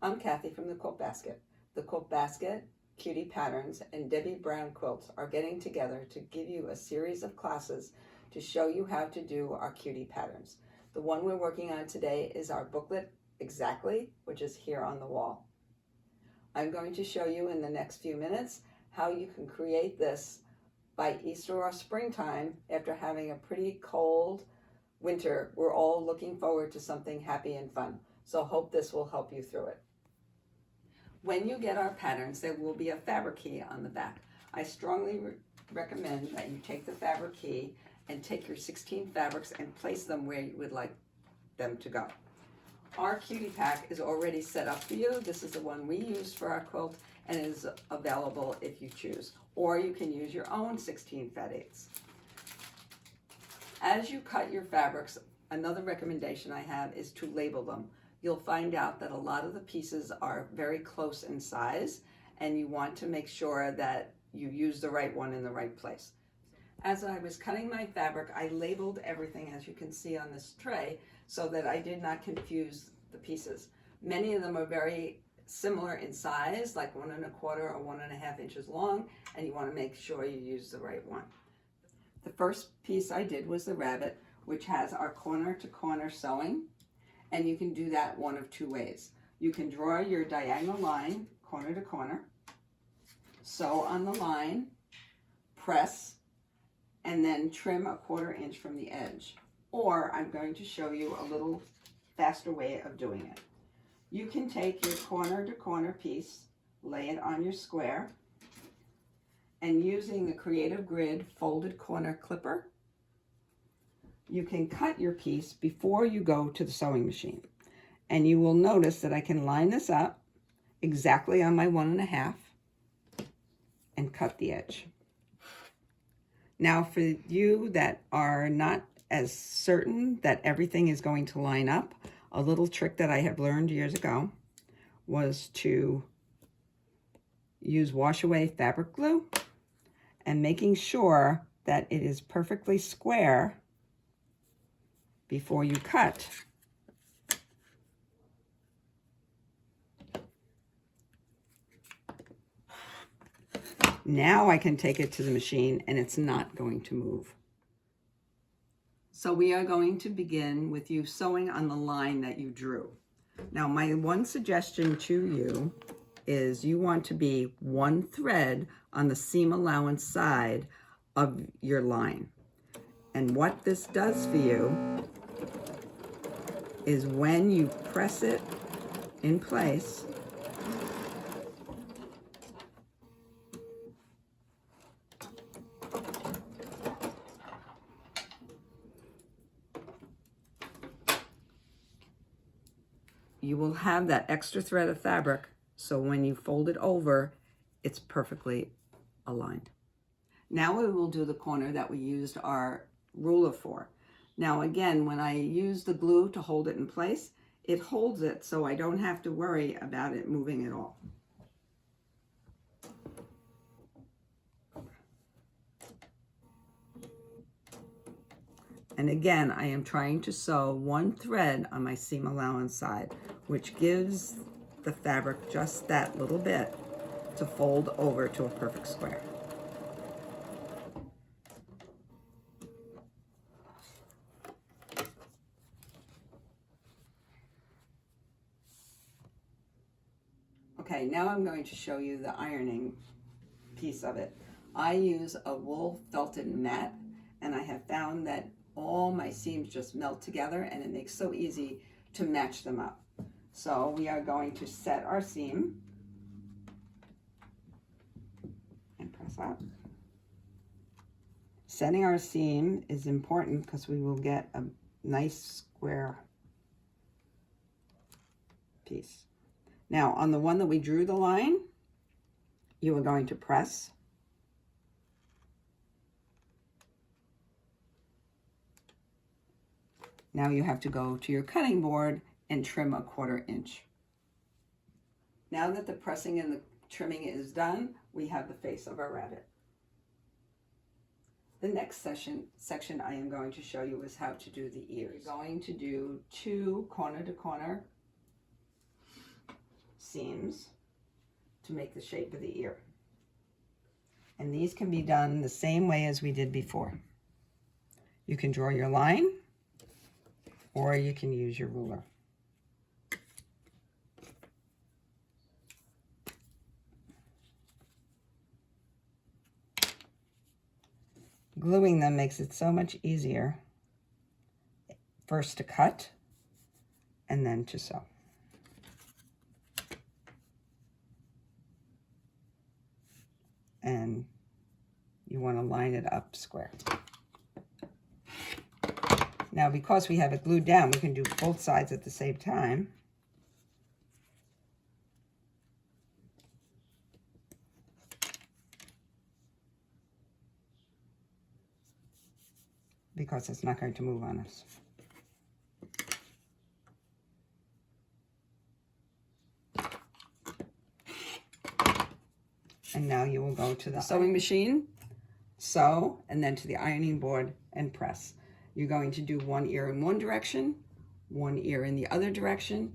I'm Cathy from the Quilt Basket. The Quilt Basket, Cutie Patterns, and Debby Brown Quilts are getting together to give you a series of classes to show you how to do our cutie patterns. The one we're working on today is our booklet, Eggsactly, which is here on the wall. I'm going to show you in the next few minutes how you can create this by Easter or springtime after having a pretty cold winter. We're all looking forward to something happy and fun. So hope this will help you through it. When you get our patterns, there will be a fabric key on the back. I strongly recommend that you take the fabric key and take your 16 fabrics and place them where you would like them to go. Our Cutie Pack is already set up for you. This is the one we used for our quilt and is available if you choose. Or you can use your own 16 fat eighths. As you cut your fabrics, another recommendation I have is to label them. You'll find out that a lot of the pieces are very close in size, and you want to make sure that you use the right one in the right place. As I was cutting my fabric, I labeled everything, as you can see on this tray, so that I did not confuse the pieces. Many of them are very similar in size, like 1 1/4 or 1 1/2 inches long, and you want to make sure you use the right one. The first piece I did was the rabbit, which has our corner to corner sewing. And you can do that one of two ways. You can draw your diagonal line, corner to corner, sew on the line, press, and then trim a 1/4 inch from the edge. Or I'm going to show you a little faster way of doing it. You can take your corner to corner piece, lay it on your square, and using the Creative Grid folded corner clipper, you can cut your piece before you go to the sewing machine. And you will notice that I can line this up exactly on my 1 1/2 and cut the edge. Now for you that are not as certain that everything is going to line up, a little trick that I have learned years ago was to use wash away fabric glue and making sure that it is perfectly square before you cut. Now I can take it to the machine and it's not going to move. So we are going to begin with you sewing on the line that you drew. Now my one suggestion to you is you want to be 1 thread on the seam allowance side of your line. And what this does for you is when you press it in place, you will have that extra thread of fabric, so when you fold it over, it's perfectly aligned. Now we will do the corner that we used our ruler for. Now again, when I use the glue to hold it in place, it holds it so I don't have to worry about it moving at all. And again, I am trying to sew 1 thread on my seam allowance side, which gives the fabric just that little bit to fold over to a perfect square. Okay, now I'm going to show you the ironing piece of it. I use a wool felted mat, and I have found that all my seams just melt together and it makes so easy to match them up. So we are going to set our seam and press up. Setting our seam is important because we will get a nice square piece. Now on the one that we drew the line, you are going to press. Now you have to go to your cutting board and trim a 1/4 inch. Now that the pressing and the trimming is done, we have the face of our rabbit. The next section I am going to show you is how to do the ears. We're going to do 2 corner to corner seams to make the shape of the ear. And these can be done the same way as we did before. You can draw your line, or you can use your ruler. Gluing them makes it so much easier, first to cut and then to sew. And you want to line it up square. Now, because we have it glued down, we can do both sides at the same time. Because it's not going to move on us. And now you will go to the sewing machine, sew, and then to the ironing board and press. You're going to do one ear in one direction, one ear in the other direction,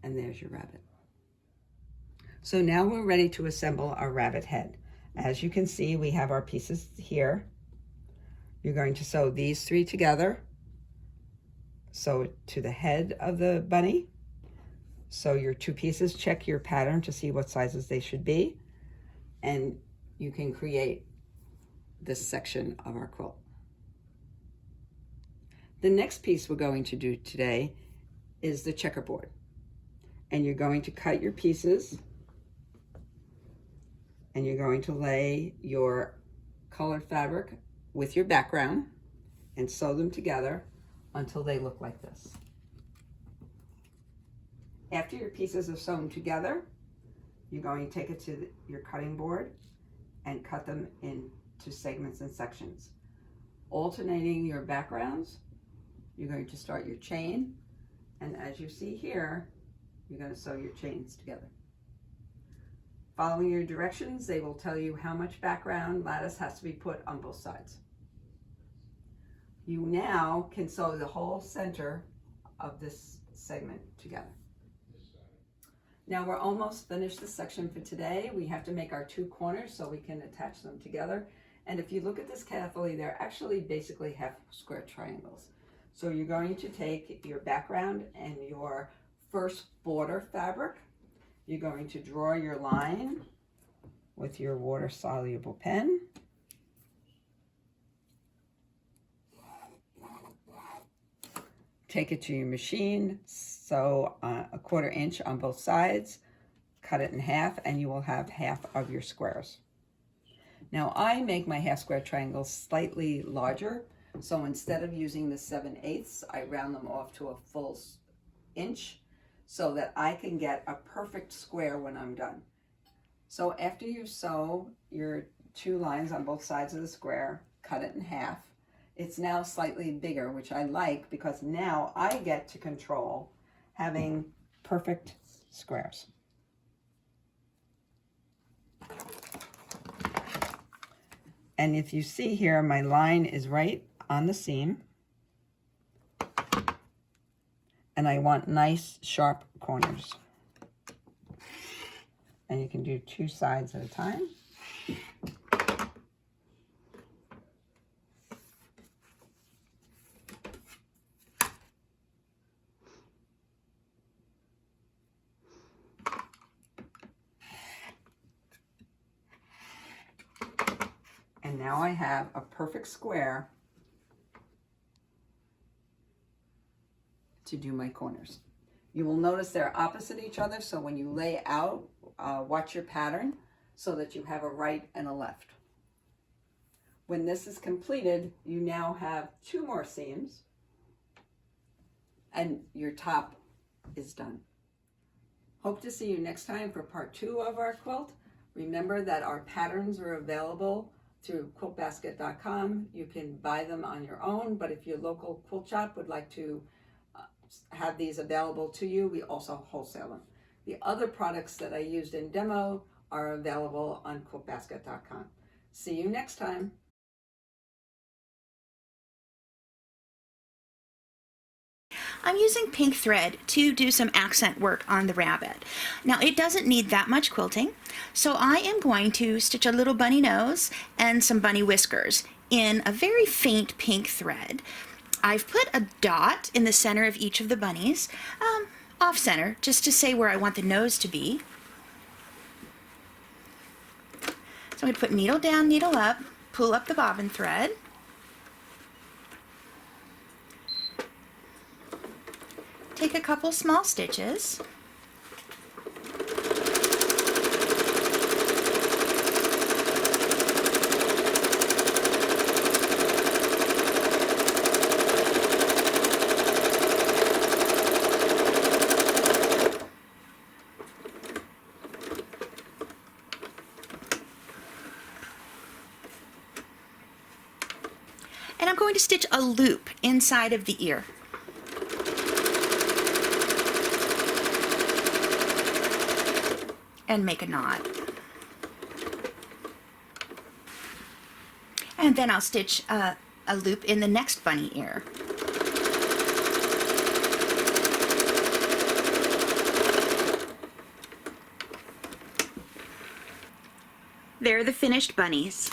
and there's your rabbit. So now we're ready to assemble our rabbit head. As you can see, we have our pieces here. You're going to sew these three together. Sew it to the head of the bunny. Sew your two pieces, check your pattern to see what sizes they should be, and you can create this section of our quilt. The next piece we're going to do today is the checkerboard. And you're going to cut your pieces, and you're going to lay your colored fabric with your background and sew them together until they look like this. After your pieces are sewn together, you're going to take it to your cutting board and cut them into segments and sections. Alternating your backgrounds, you're going to start your chain, and as you see here, you're going to sew your chains together. Following your directions, they will tell you how much background lattice has to be put on both sides. You now can sew the whole center of this segment together. Now we're almost finished this section for today. We have to make our two corners so we can attach them together. And if you look at this carefully, they're actually basically half square triangles. So you're going to take your background and your first border fabric. You're going to draw your line with your water-soluble pen. Take it to your machine, sew a 1/4 inch on both sides, cut it in half, and you will have half of your squares. Now I make my half square triangles slightly larger, so instead of using the 7/8, I round them off to a full inch so that I can get a perfect square when I'm done. So after you sew your two lines on both sides of the square, cut it in half. It's now slightly bigger, which I like because now I get to control having perfect squares. And if you see here, my line is right on the seam. And I want nice, sharp corners. And you can do two sides at a time. And now I have a perfect square to do my corners. You will notice they're opposite each other, so when you lay out, watch your pattern so that you have a right and a left. When this is completed, you now have two more seams and your top is done. Hope to see you next time for part 2 of our quilt. Remember that our patterns are available through quiltbasket.com. You can buy them on your own, but if your local quilt shop would like to have these available to you, we also wholesale them. The other products that I used in demo are available on quiltbasket.com. See you next time. I'm using pink thread to do some accent work on the rabbit. Now it doesn't need that much quilting, so I am going to stitch a little bunny nose and some bunny whiskers in a very faint pink thread. I've put a dot in the center of each of the bunnies, off center, just to say where I want the nose to be. So I'm going to put needle down, needle up, pull up the bobbin thread, take a couple small stitches, and I'm going to stitch a loop inside of the ear. And make a knot. And then I'll stitch a loop in the next bunny ear. There are the finished bunnies.